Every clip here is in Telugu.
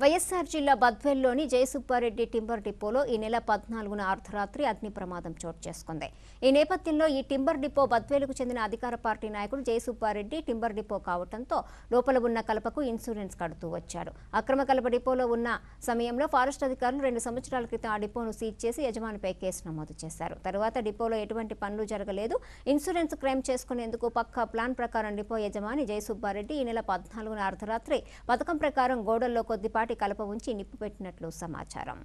వైఎస్ఆర్ జిల్లా బద్వేల్లోని జయసుబ్బారెడ్డి టింబర్ డిపోలో ఈ నెల 14న అర్ధరాత్రి అగ్ని ప్రమాదం చోటు చేసుకుంది. ఈ నేపథ్యంలో ఈ టింబర్ డిపో బద్వేలుకు చెందిన అధికార పార్టీ నాయకుడు జయసుబ్బారెడ్డి టింబర్ డిపో కావడంతో లోపల ఉన్న కలపకు ఇన్సూరెన్స్ కడుతూ వచ్చాడు. అక్రమ కలప డిపోలో ఉన్న సమయంలో ఫారెస్ట్ అధికారులు 2 సంవత్సరాల క్రితం ఆ డిపోను సీజ్ చేసి యజమానిపై కేసు నమోదు చేశారు. తరువాత డిపోలో ఎటువంటి పనులు జరగలేదు. ఇన్సూరెన్స్ క్లెయిమ్ చేసుకునేందుకు పక్కా ప్లాన్ ప్రకారం డిపో యజమాని జయసుబ్బారెడ్డి ఈ నెల 14న అర్ధరాత్రి పథకం ప్రకారం గోడల్లో కొద్దిపాటి కలప ఉంచి నిప్పు పెట్టినట్లు సమాచారం.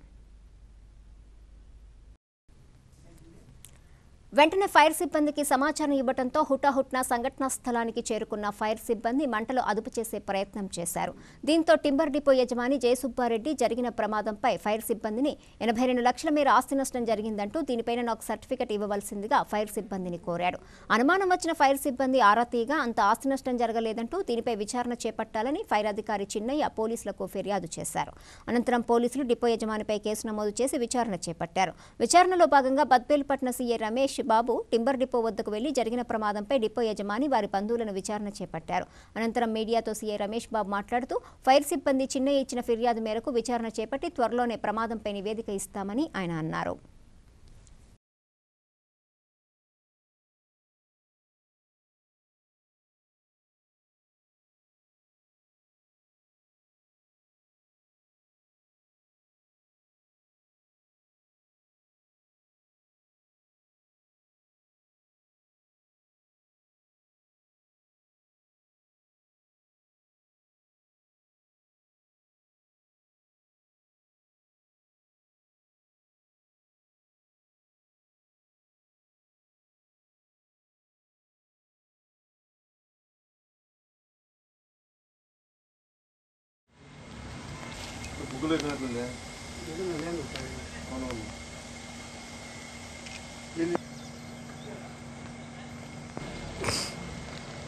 వెంటనే ఫైర్ సిబ్బందికి సమాచారం ఇవ్వడంతో హుటాహుట్న సంఘటనా స్థలానికి చేరుకున్న ఫైర్ సిబ్బంది మంటలు అదుపు చేసే ప్రయత్నం చేశారు. దీంతో టింబర్ డిపో యజమాని జయసుబ్బారెడ్డి జరిగిన ప్రమాదంపై ఫైర్ సిబ్బందిని 82 లక్షల మేర ఆస్తి నష్టం జరిగిందంటూ దీనిపైన నాకు సర్టిఫికెట్ ఇవ్వవలసిందిగా ఫైర్ సిబ్బందిని కోరాడు. అనుమానం వచ్చిన ఫైర్ సిబ్బంది ఆరా తీయగా అంత ఆస్తి నష్టం జరగలేదంటూ దీనిపై విచారణ చేపట్టాలని ఫైర్ అధికారి చిన్నయ్య పోలీసులకు ఫిర్యాదు చేశారు. అనంతరం పోలీసులు డిపో యజమానిపై కేసు నమోదు చేసి విచారణ చేపట్టారు. విచారణలో భాగంగా బద్వేలుపట్న CA Ramesh Babu timber depot వద్దకు వెళ్లి జరిగిన ప్రమాదంపై డిపో యజమాని వారి బంధువులను విచారణ చేపట్టారు. అనంతరం మీడియాతో సీఏ రమేష్ బాబు మాట్లాడుతూ ఫైర్ సిబ్బంది చిన్నయ్య ఇచ్చిన ఫిర్యాదు మేరకు విచారణ చేపట్టి త్వరలోనే ప్రమాదంపై నివేదిక ఇస్తామని ఆయన అన్నారు.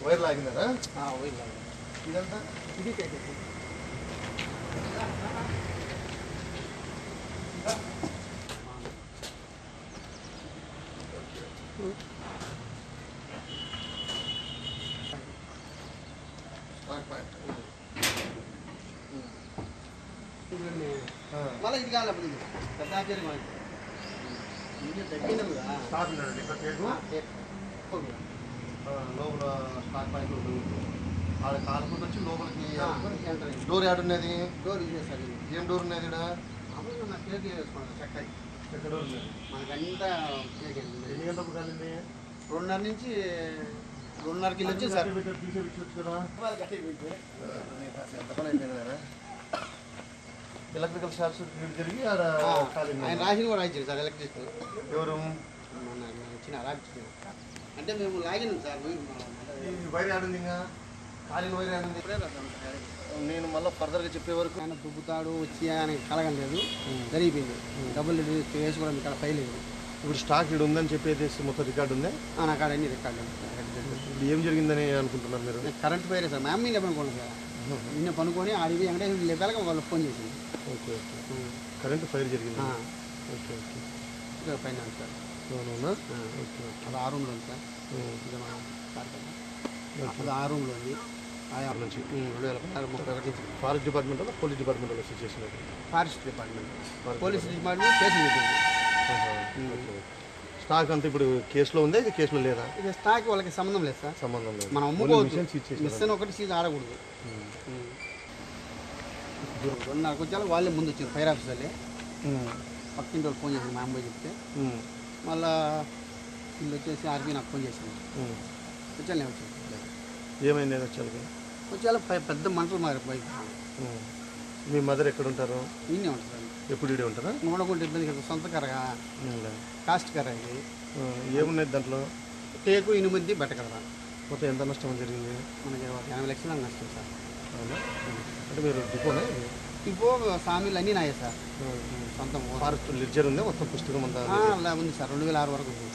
వైర్ లాగిందా? ఇదంతా ఇది మళ్ళీ ఇది కావాలి లోపల స్టాక్ పాయింట్ ఆడ కాలుకుంటూ వచ్చి లోపలికి డోర్ యాడ్ ఉన్నది. డోర్ ఇదేసారి ఏం డోర్ ఉన్నది ఇక్కడ? మామూలుగా నా కేక్ వేసుకున్నాను చక్కగా చెక్క డోర్ ఉన్నది. మనకంతా కేక్ ఎన్ని గంటలకు కాలింది? 2:30 నుంచి 2:30 కిలో వచ్చి సార్ ఎలక్ట్రికల్ షార్ట్ సర్క్యూట్ జరిగి ఆడ ఆయన రాసిన కూడా రాయించారు సార్ ఎలక్ట్రికల్. ఎవరు వచ్చిన రాయించారు అంటే మేము లాగినాం సార్. వైర్ యాడ్ ఉంది, ఇంకా కాలిన వైర్ యాడ్ ఉంది. నేను మళ్ళీ ఫర్దర్గా చెప్పే వరకు ఆయన దుబ్బుతాడు వచ్చి ఆయన కలగలేదు, జరిగిపోయింది. డబ్బులు వేసి కూడా ఇక్కడ ఫైల్ లేదు. ఇప్పుడు స్టాక్ ఇక్కడ ఉందని చెప్పేసి మొత్తం రికార్డు ఉంది. నా కాడ అన్ని రికార్డు. ఇప్పుడు ఏం జరిగిందని అనుకుంటున్నారు మీరు? కరెంట్ ఫైరే సార్. మేము లేపనుకోండి సార్. నిన్న పనుకొని ఆడివి వెంకటేశ్వర లేపాక వాళ్ళు ఫోన్ చేసింది. Okay okay. కరెంట్ ఫైర్ జరిగింది. Okay okay. ఇక్కడ పైన సార్. అవునా? Okay okay. అది 6 రూమ్లో ఉంది సార్. అది 6 రూమ్లో ఉంది. నుంచి 2031 ఫారెస్ట్ డిపార్ట్మెంట్ వల్ల పోలీస్ డిపార్ట్మెంట్ వల్ల సిచ్యువేషన్ అది. Forest department police department case పెట్టింది. స్టాక్ అంతా ఇప్పుడు కేసులో ఉందా? ఇది కేసులో లేదా? ఇది స్టాక్ వాళ్ళకి సంబంధం లేదు సార్. సంబంధం లేదు. మనం అమ్ముకోవచ్చు. మిషన్ ఒకటి సీజ్ ఆడకూడదు. 2:30 వచ్చాక వాళ్ళే ముందు వచ్చింది ఫైర్ ఆఫీసర్లే. పక్కింటి వాళ్ళు ఫోన్ చేసింది మా అమ్మాయి చెప్తే. మళ్ళా వీళ్ళు వచ్చేసి ఆర్పీ నాకు ఫోన్ చేసింది. వచ్చాను నేను వచ్చాను. ఏమైంది వచ్చాక? వచ్చేలా పెద్ద మంటలు మారిపోయి. మీ మదర్ ఎక్కడ ఉంటారు? ఈయనే ఉంటారు. ఎప్పుడు ఇడే ఉంటారా? ఉండకుంటే ఇబ్బంది కదా. సొంత కర్రగా కాస్ట్ కర్ర ఇది. ఏమున్నాయి దాంట్లో? టేకు 8 బట్టకర్ర. మొత్తం ఎంత నష్టం జరిగింది? మనకి 80 లక్షలు నష్టం సార్. అవునా? అంటే మీరు డిపోనా? డిపో సామీలు అన్నీ నాయే సార్. సొంత ఫారెస్ట్ లెడ్జర్ ఉంది మొత్తం పుస్తకం అంతా ఉంది సార్. 2006 వరకు ఉంది.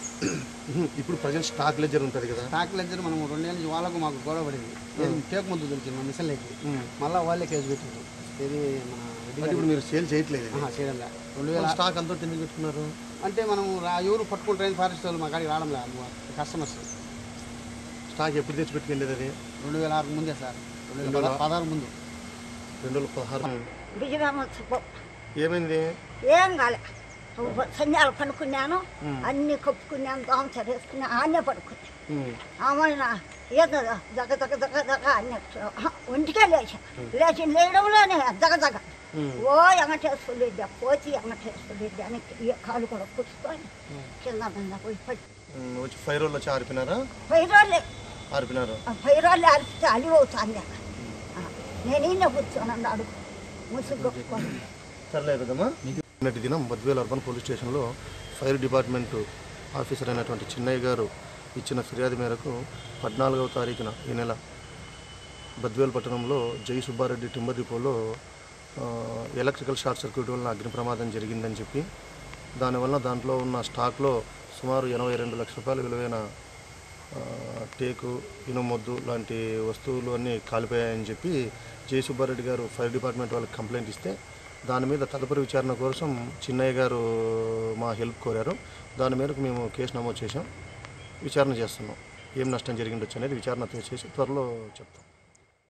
ఇప్పుడు ప్రజెంట్ స్టాక్ లెడ్జర్ ఉంటుంది కదా? స్టాక్ లెడ్జర్ మనం 2 ఏళ్ళ నుంచి వాళ్ళకు మాకు గొడవ పడింది. టేకు ముందు దొరికింది మా మిషన్లకి. మళ్ళీ వాళ్ళే కేసు పెట్టింది. ఇది మన ఇప్పుడు మీరు సేల్ చేయట్లేదు? చేయడం 2000 స్టాక్ అంతా ఎందుకు పెట్టుకున్నారు? అంటే మనం ఎవరు పట్టుకుంటారు ఫారెస్ట్ వాళ్ళు మా కాడికి రావడం లేదు కస్టమర్స్. స్టాక్ ఎప్పుడు తెచ్చి పెట్టుకెళ్ళేది? అది 2006 ముందే సార్. 2016 ముందు. 2016 బియ్యమేమో ఏమైంది? ఏం కాలే సంజాలు పనుకున్నాను, అన్నీ కప్పుకున్నాను, దోమ చదివేసుకున్నా, ఆనే పడుకున్నాను. ఆమె ఏదో దగ దగ దగ దగ అన్నట్టు ఒంటికే లేచి లేయడంలోనే దగ దగ ఓ ఎంగటేసుకులేద్దా పోచి ఎంగటేసుకులేద్దా అని కాలు కూడా పుచ్చుకొని కింద మీద పోయి పడి వచ్చి ఫైర్ వాళ్ళు వచ్చి ఆరిపోయినారా? పైరోళ్ళే ఆరిపోయినారు. పైరోళ్ళే అరిపితే అలివి అవుతాను. నేను ఈయన కూర్చోనన్నాడు అడుగు ముసుగొప్పుకొని. సర్లే కదమ్మా. నిన్నటి దినం బద్వేల్ అర్బన్ పోలీస్ స్టేషన్లో ఫైర్ డిపార్ట్మెంటు ఆఫీసర్ అయినటువంటి చిన్నయ్య గారు ఇచ్చిన ఫిర్యాదు మేరకు 14వ తారీఖున ఈ నెల బద్వేల్ పట్టణంలో జై సుబ్బారెడ్డి టింబర్ డిపోలో ఎలక్ట్రికల్ షార్ట్ సర్క్యూట్ వలన అగ్ని ప్రమాదం జరిగిందని చెప్పి దానివల్ల దాంట్లో ఉన్న స్టాక్లో సుమారు 82 లక్షల రూపాయల విలువైన టేకు ఇనుమొద్దు లాంటి వస్తువులు అన్నీ కాలిపోయాయని చెప్పి జై సుబ్బారెడ్డి గారు ఫైర్ డిపార్ట్మెంట్ వాళ్ళకి కంప్లైంట్ ఇస్తే దాని మీద తదుపరి విచారణ కోసం చిన్నయ్య గారు మా హెల్ప్ కోరారు. దాని మేరకు మేము కేసు నమోదు చేసాం, విచారణ చేస్తున్నాం. ఏం నష్టం జరిగిండొచ్చు అనేది విచారణ చేసి త్వరలో చెప్తాం.